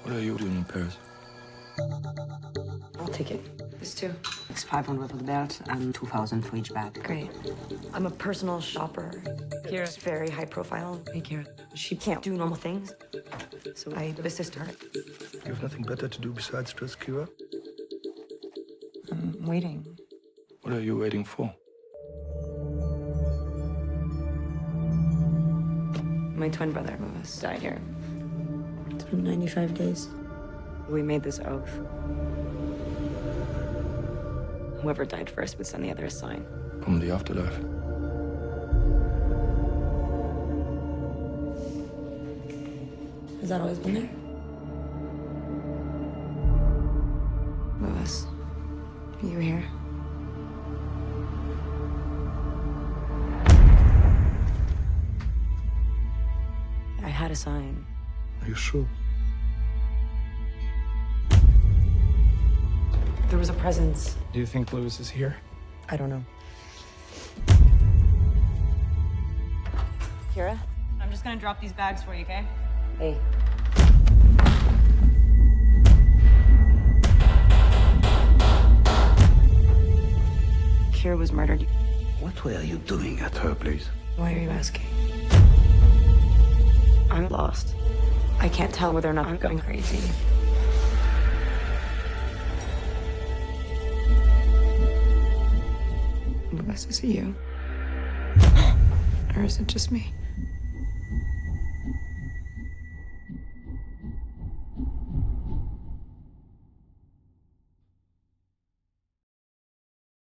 What are you doing in Paris? I'll take it. This too. It's 500 for the belt and 2,000 for each bag. Great. I'm a personal shopper. Kira's very high profile. Hey, Kira. She can't do normal things, so I assist her. You have nothing better to do besides dress Kira? I'm waiting. What are you waiting for? My twin brother was died here. It's been 95 days. We made this oath. Whoever died first would send the other a sign. From the afterlife. Has that always been there? Louis, are you here? I had a sign. Are you sure? There was a presence. Do you think Louis is here? I don't know. Kira? I'm just gonna drop these bags for you, okay? Hey. Kira was murdered. What were you doing at her place? Why are you asking? I'm lost. I can't tell whether or not I'm going crazy. Louis, is it you? Or is it just me?